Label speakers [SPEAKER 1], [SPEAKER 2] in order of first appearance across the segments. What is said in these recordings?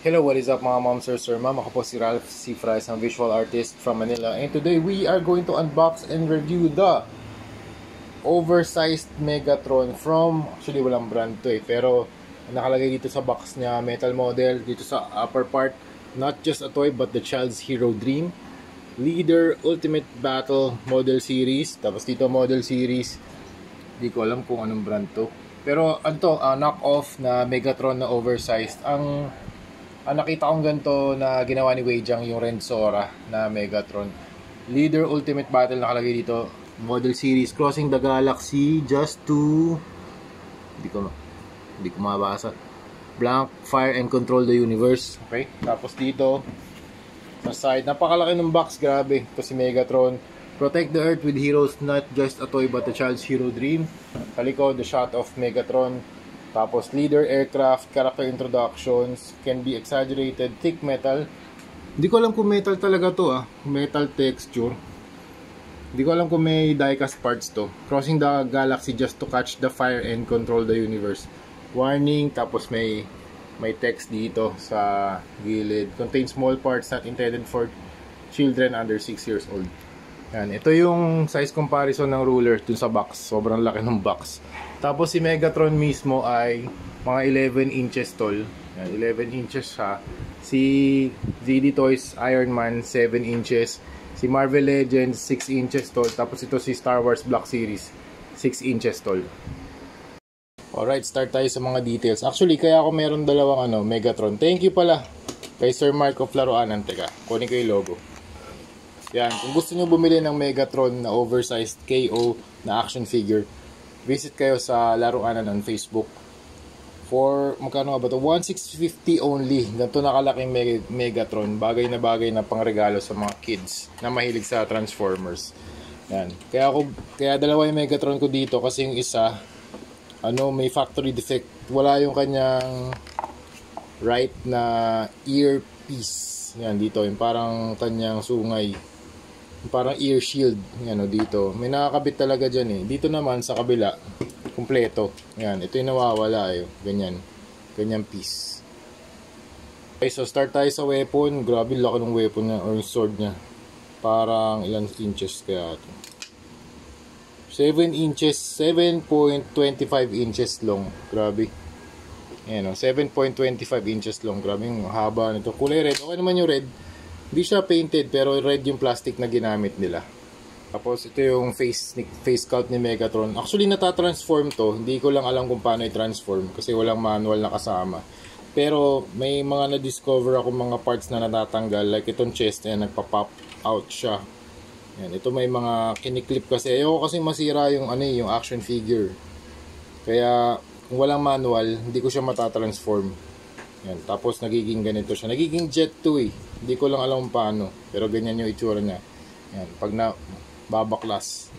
[SPEAKER 1] Hello, what is up mga mom, sir, ma'am? Ako po si Ralph C. Fries, ang visual artist from Manila. And today we are going to unbox and review the oversized Megatron from, actually walang brand to pero nakalagay dito sa box niya, metal model, dito sa upper part. Not just a toy but the child's hero dream. Leader Ultimate Battle Model Series. Tapos dito model series. Hindi ko alam kung anong brand to. Pero ano to, knock-off na Megatron na oversized. Ang nakita kong ganito na ginawa ni Wei Jiang yung Rensora na Megatron. Leader Ultimate Battle nakalagay dito. Model Series Crossing the Galaxy just to hindi ko mabasa. Blank Fire and Control the Universe. Okay? Tapos dito sa side, napakalaki ng box, grabe. Ito si Megatron. Protect the Earth with heroes, not just a toy but a child's hero dream. Sa likod, the shot of Megatron. Tapos leader aircraft, character introductions, can be exaggerated, thick metal. Hindi ko alam kung metal talaga to metal texture. Hindi ko alam kung may diecast parts to. Crossing the galaxy just to catch the fire and control the universe. Warning, tapos may text dito sa gilid. Contains small parts not intended for children under 6 years old. Yan, ito yung size comparison ng ruler dun sa box. Sobrang laki ng box. Tapos si Megatron mismo ay mga 11 inches tall. Yan, 11 inches siya. Si ZD Toys Iron Man 7 inches. Si Marvel Legends 6 inches tall. Tapos ito si Star Wars Black Series 6 inches tall. Alright, start tayo sa mga details. Actually, kaya ako meron dalawang Megatron. Thank you pala kay Sir Mark of Laruanan. Teka, kunin ko yung logo. Yan, kung gusto nyo bumili ng Megatron na oversized KO na action figure, visit kayo sa Laruanan on Facebook. For, magkano nga ba ito? 1,650 only. Ganito nakalaking Megatron. Bagay na pangregalo sa mga kids na mahilig sa Transformers. Yan. Kaya dalawa yung Megatron ko dito kasi yung isa, may factory defect. Wala yung kanyang right na earpiece. Yan, dito. Yung parang kanyang sungay. Parang ear shield, dito. May nakakabit talaga dyan Dito naman sa kabila, kumpleto. Yan, ito yung nawawala ganyan piece. Okay, so start tayo sa weapon. Grabe laki ng weapon niya or sword niya. Parang ilang inches kaya ito. 7 inches, 7.25 inches long. Grabe. Ayan 7.25 inches long. Grabe yung haba nito. Kulay red. Okay naman yung red. Hindi siya painted pero red yung plastic na ginamit nila. Tapos ito yung face sculpt ni Megatron. Actually natatransform to. Hindi ko lang alam kung paano i-transform kasi walang manual na kasama. Pero may mga na-discover ako mga parts na natatanggal. Like itong chest nagpa-pop out siya. Yan, ito may mga kiniklip kasi. Ayoko kasi masira yung yung action figure. Kaya kung walang manual, hindi ko siya matatransform. Yan, tapos nagiging ganito siya. Nagiging jet 2 Hindi ko lang alam paano. Pero ganyan yung itsura niya. Yan, pag na babaklas.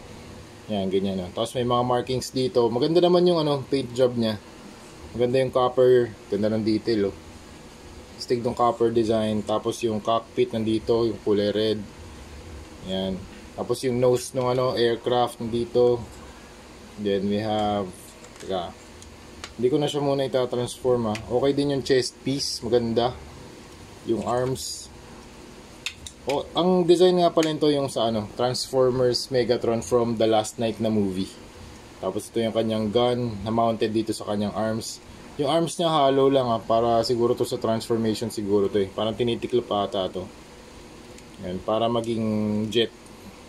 [SPEAKER 1] Yan, ganyan Tapos may mga markings dito. Maganda naman yung paint job niya. Maganda yung copper. Ganda ng detail Stick ng copper design. Tapos yung cockpit nandito, yung kulay red. Yan. Tapos yung nose ng aircraft nandito. Then we have hindi ko na siya muna itatransform Okay din yung chest piece, maganda. Yung arms. Ang design nga pala nito yung sa Transformers Megatron from the Last Night na movie. Tapos ito yung kanyang gun na mounted dito sa kanyang arms. Yung arms niya hollow lang para siguro to sa transformation siguro to Parang tinitiklop ata to. Yan, para maging jet.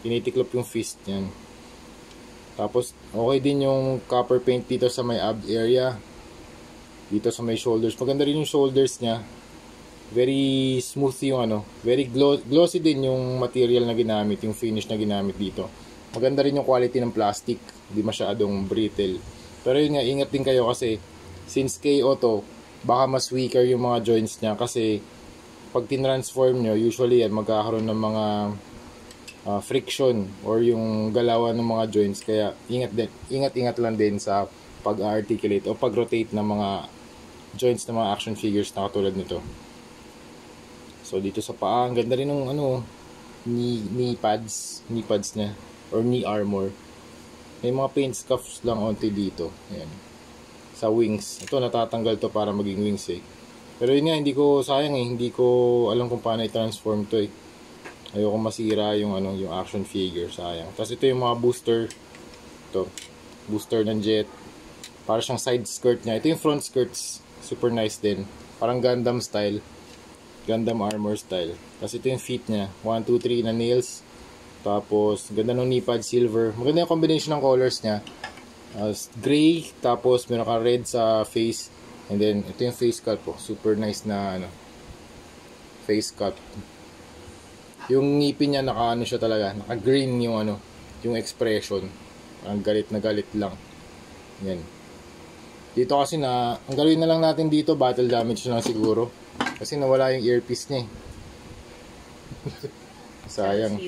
[SPEAKER 1] Tinitiklop yung fist yan. Tapos, okay din yung copper paint dito sa may ab area. Dito sa may shoulders. Maganda rin yung shoulders niya. Very smooth yung very glossy din yung material na ginamit. Yung finish na ginamit dito. Maganda rin yung quality ng plastic. Hindi masyadong brittle. Pero yun nga, ingat din kayo kasi since KO to, baka mas weaker yung mga joints niya. Kasi pag tinransform nyo, usually yan, magkakaroon ng mga friction or yung galawan ng mga joints, kaya ingat lang din sa pag-articulate o pag-rotate ng mga joints ng mga action figures na katulad nito. So dito sa paa, ang ganda rin ng knee pads niya or knee armor. May mga paint scuffs lang onti dito. Ayan. Sa wings, ito natatanggal to para maging wings Pero yun nga, sayang hindi ko alam kung paano i-transform to eh. Ayoko masira yung yung action figure, sayang. Tapos ito yung mga booster. Ito, booster ng Jet. Para siyang side skirt niya. Ito yung front skirts, super nice din. Parang Gundam style. Gundam armor style. Tapos ito yung feet niya, 1, 2, 3 na nails. Tapos ganda ng knee pad, silver. Maganda yung combination ng colors niya. Gray, tapos meron ka red sa face. And then ito yung face cut po, super nice na face cut. Yung ngipin niya naka siya talaga, naka green yung yung expression. Ang galit na galit lang. Yan. Dito kasi ang gawin na lang natin dito, battle damage na lang siguro. Kasi nawala yung earpiece niya eh. Sayang.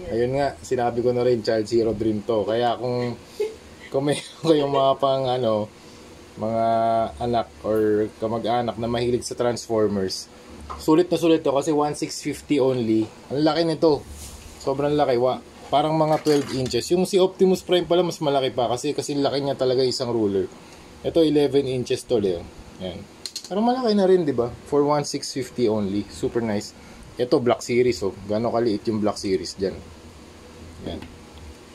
[SPEAKER 1] Ayun nga, sinabi ko na rin, Child Zero Dream to. Kaya kung may kayong mga pang mga anak or kamag-anak na mahilig sa Transformers, sulit na sulit to kasi 1,650 only. Ang laki nito. Sobrang laki. Parang mga 12 inches. Yung si Optimus Prime pala mas malaki pa kasi laki niya talaga isang ruler. Ito 11 inches to, Leo. Yan. Parang malaki na rin, 'di ba? For 1,650 only. Super nice. Ito Black Series, oh. Gano'ng kaliit yung Black Series diyan. Yan.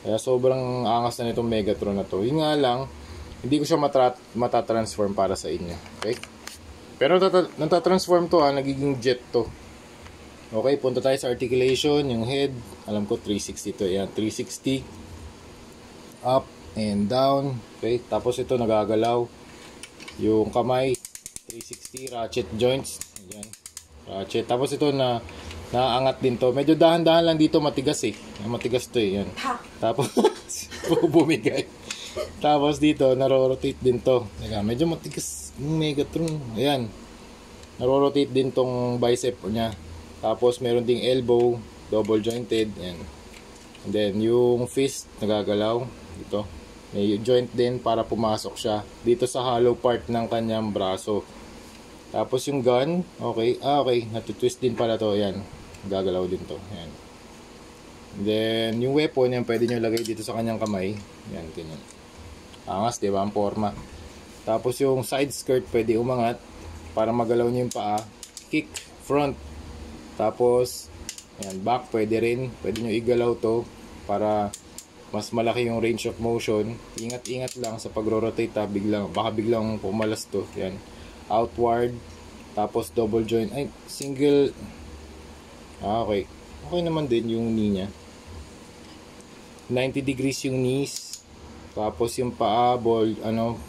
[SPEAKER 1] Kaya sobrang angas na nitong Megatron na to. Yun nga lang, hindi ko siya matatransform para sa inyo. Okay? Pero natatransform to nagiging jet to. Okay, punta tayo sa articulation. Yung head, alam ko 360 to. Ayan, 360. Up and down. Okay, tapos ito nagagalaw. Yung kamay, 360 ratchet joints. Ayan, ratchet. Tapos ito naangat din to. Medyo dahan-dahan lang dito, matigas eh. Matigas to eh. Yan. Tapos, bumigay. Tapos dito, naro-rotate din to. Teka, medyo matigas yung Megatron. Ayan. Naro-rotate din tong bicep niya. Tapos, meron ding elbow, double jointed. Ayan. And then, yung fist, nagagalaw. Dito. May joint din para pumasok siya. Dito sa hollow part ng kanyang braso. Tapos yung gun, okay. Okay. Natutwist din pala to. Ayan. Gagalaw din to. Ayan. And then, yung weapon, yan pwede nyo lagay dito sa kanyang kamay. Ayan, ganyan. Angas, diba? Ang forma. Tapos yung side skirt, pwede umangat para magalaw nyo yung paa. Kick, front. Tapos, ayan, back, pwede rin. Pwede nyo igalaw to para mas malaki yung range of motion. Ingat-ingat lang sa pag-rotate baka biglang pumalas to. Ayan. Outward. Tapos double joint. Ay, single. Okay. Okay naman din yung knee niya. 90 degrees yung knees. Tapos yung paa,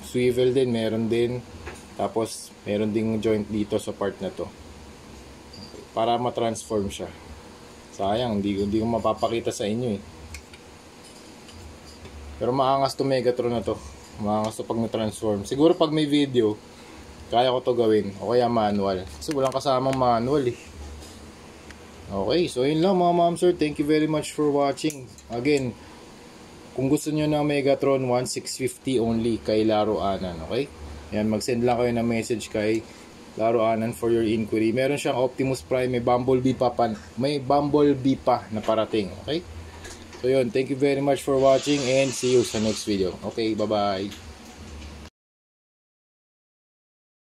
[SPEAKER 1] swivel din, meron din. Tapos meron ding joint dito sa part na to. Okay. Para ma-transform siya. Sayang, hindi ko mapapakita sa inyo eh. Pero maangas to Megatron na to. Maangas to pag na-transform. Siguro pag may video, kaya ko to gawin. O kaya manual. Kasi walang kasamang manual eh. Okay, so yun lang mga ma'am sir. Thank you very much for watching. Again, kung gusto nyo ng Megatron 1,650 only kay Laro Anan, okay? Yan, mag-send lang kayo ng message kay Laro Anan for your inquiry. Meron siyang Optimus Prime, may Bumblebee pa na parating, okay? So yun, thank you very much for watching and see you sa next video. Okay, bye-bye.